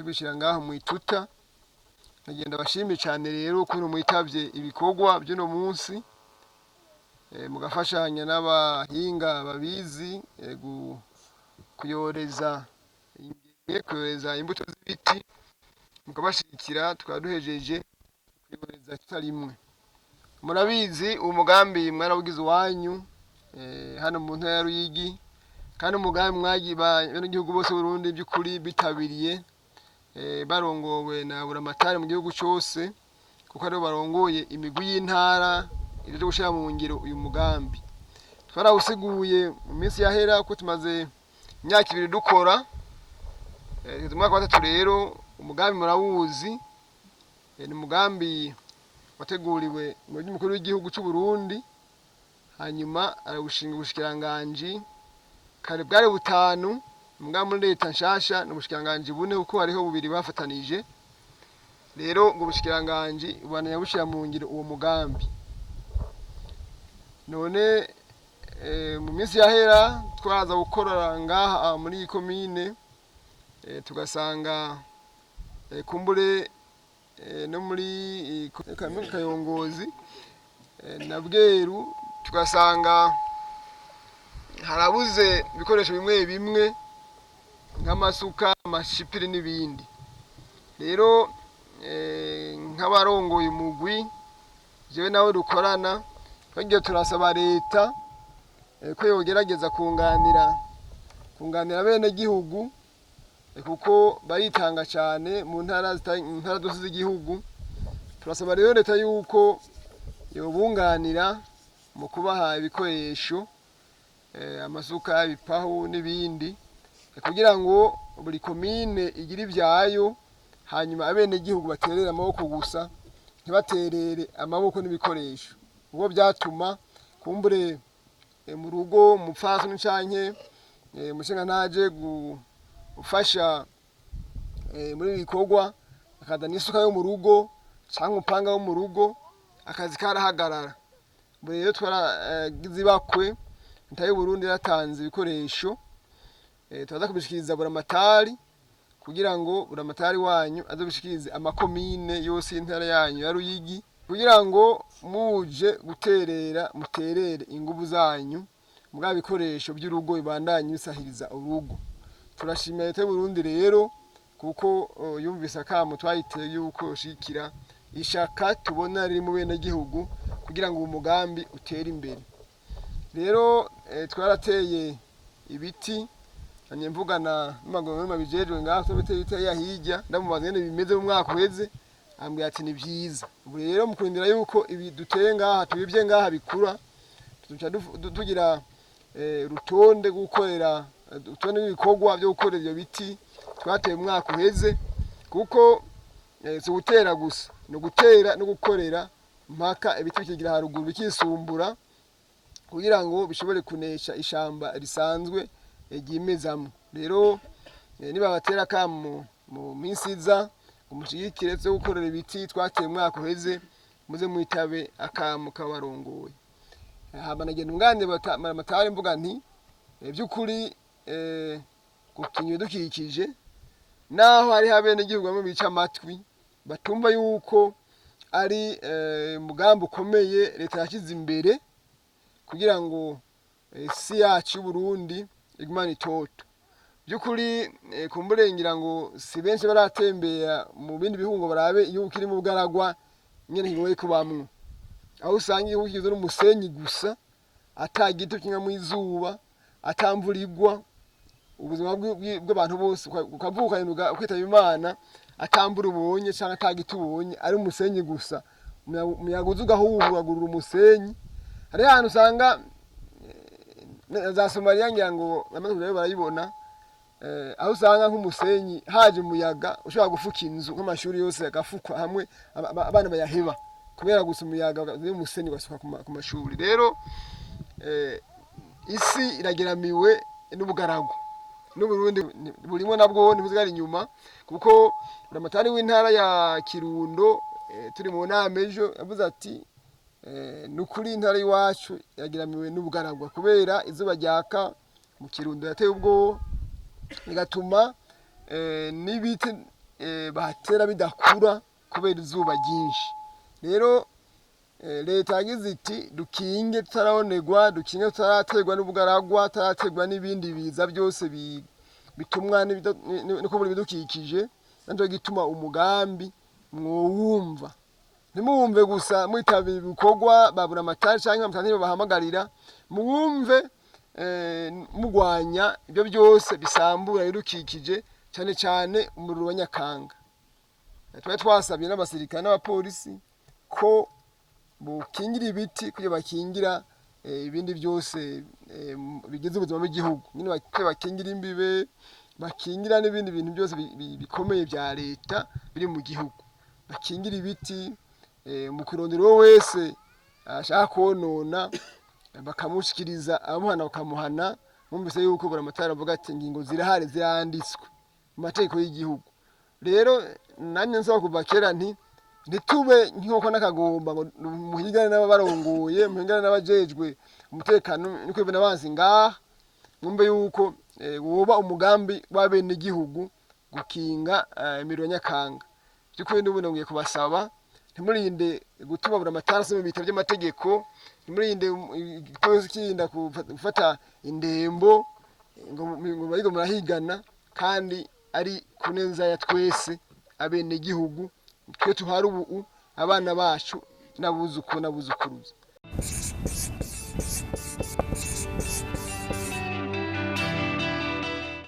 tubishira ngaho mu ituta. Nagenda bashimye cyane rero kuno mwitavye ibikorwa by'uno munsi, mugafashanya n'abahinga babizi kuyoreza imbuto z'ibiti, mukabashikira tukaduhejeje kuyoreza tutarimwe. Murabizi uwo mugambi mwarawugize uwanyu hano mu ntara ya Ruyigi, kandi umugambi n'igihugu bose Burundi by'ukuri bitabiriye, barongowe na buramatari mu gihugu cyose, kuko aribo barongoye imigwi y'intara ije gushira mu ngiro uyu mugambi. Twarawusiguye mu minsi yahera ko tumaze imyaka 2 dukora, umwaka wa 3 rero umugambi murawuzi. Ni umugambi wateguriwe mu mukuru w'igihugu cy'u Burundi, hanyuma arawushinga ubushikiranganji kare bwari 5, umugambi muri leta nshasha n'ubushikiranganji 4 kuko hariho 2 bafatanije. Rero ngo ubushikiranganji bwananya bushira mu ngiro uwo mugambi. None mu minsi yahera twaza gukorera ngaha muri iyi komine, tugasanga kumbure no muri Kayongozi na Bweru, tugasanga harabuze ibikoresho bimwe bimwe nk'amasuka, amashipiri n'ibindi. Rero nk'abarongoye umugwi jewe nawe dukorana, twagiye turasaba leta ko yogerageza kunganira bene gihugu, kuko baritanga cyane mu ntara zose z'igihugu. Turasaba rero leta yuko yobunganira mu kubaha ibikoresho, amasuka, ibipahu n'ibindi, kugira ngo buri komine igire ibyayo, hanyuma abene gihugu baterere amaboko gusa, ntibaterere amaboko n'ibikoresho. Ubwo byatuma kumbure mu rugo umupfasoni canke umushinga ntaje gufasha muri ibikorwa, akazana isuka yo mu rugo canke umupanga wo mu rugo, akazi karahagarara. Ubwo rero twaragize ibakwe, leta y'u Burundi yatanze ibikoresho, turaza kubishikiriza buramatari, kugira ngo buramatari wanyu azobishikirize amakomine yose y'intara yanyu ya Ruyigi, kugira ngo muje guterera muterere inguvu zanyu mbwa bikoresho by'urugo bibandanye bisahiriza urugo. Turashimira leta y'u Burundi rero kuko yumvise akamo twayiteye yuko yoshikira ishaka tubona riri mu bene gihugu, kugira ngo umugambi utere imbere. Rero twarateye ibiti, anye mvugana n'amagoma bijejwe ngaho tubiteye ibiti yahijya, ndamubaza ngene bimeze mu mwaka uheze, ambwira ati ni byiza. Ubu rero mukurindira yuko ibi duteye ngaha tubivye ngaha bikura, tugira rutonde gukorera utonde n'ibikorwa byo gukorera ibyo biti twateye mu mwaka uheze, kuko si gutera gusa, no gutera no gukorera mpaka ibiti bikigira haruguru bikisumbura, kugira ngo bishobore kunesha ishamba risanzwe ryimezamo. Rero niba batera kamo mu minsi iza umushigikire cyo gukorera ibiti twateye mu mwaka uheze, muze mwitabe akamo kabarongoye. Haba nagenda umwande bamatari mvuga nti by'ukuri gukinywe dukikije, naho hari habene gihugu bamwe bica amatwi batumva yuko ari mugambo ukomeye leta yashize imbere, kugira ngo si yacu y'u Burundi igumane itoto. By'ukuri kumburengira ngo si benshi baratembera mu bindi bihugu barabe igihugu kiri mu bugaragwa nyene higoye kubamwe, aho usanga igihugu kigizwe n'umusenyi gusa, atagito kinga mu izuba, atamvurirwa, ubuzima bw'abantu bose ukavuka kwitaba Imana atambura ubonye cyangwa atagito ubonye, ari umusenyi gusa, umuyaga uzugahuhuragurura umusenyi. Hari ahantu usanga za Somalia ngira ngo amaze rero barayibona, aho usanga nk'umusenyi haje umuyaga ushobora gufuka inzu, nk'amashuri yose agafukwa hamwe, abana bayaheba kubera gusa umuyaga w'umusenyi wasuka ku mashuri. Rero isi irageramiwe n'ubugaragwa, n'u Burundi burimo nabwo ntibuzigara inyuma, kuko buramatari w'intara ya Kirundo turi mu nama ejo yavuze ati nukuri intara y'iwacu yageramiwe n'ubugaragwa, kubera izuba ryaka mu Kirundo yateye ubwo, bigatuma n'ibiti bahatera bidakura kubera izuba ryinshi. Rero leta yagize iti dukinge tutarabonerwa, dukinge tutaraterwa n'ubugaragwa, tutaraterwa n'ibindi biza byose bitumwa no kubura ibidukikije. Nanjo gituma umugambi mwowumva, ntimuwumve gusa mwitabira ibikorwa babura amatari canke amatantire bahamagarira, muwumve mugwanya ibyo byose bisambura ibidukikije, cyane cyane umuriro wa Nyakanga. Twari twasabye n'abasirikare n'abapolisi ko bukingira ibiti kugira bakingira ibindi byose bigize ubuzima bw'igihugu, nyine bakingira imbibe, bakingira n'ibindi bintu byose bikomeye bya leta biri mu gihugu, bakingira ibiti mu kurondera uwo wese ashaka konona bakamushikiriza, abamuhana bakamuhana. Mwumvise yuko buramatari avuga ati ingingo zirahari ziranditswe mu mategeko y'igihugu. Rero nanjye nsaba kuva kera nti ntitube nk'uko n'akagomba ngo muhigane n'abarongoye, muhigane n'abajejwe umutekano niko ibona abanzi ngaha. Mwumve yuko woba umugambi w'abene igihugu gukinga imiriro ya Nyakanga. By'ukuri n'ubundi ngiye kubasaba ntimurinde gutuma buramatari mu bitabo by'amategeko, ntimurinde igipolisi kirinda gufata indembo ngo barigo murahigana, kandi ari ku neza ya twese abene igihugu, twe tuhari ubu abana bacu n'abuzukuruza.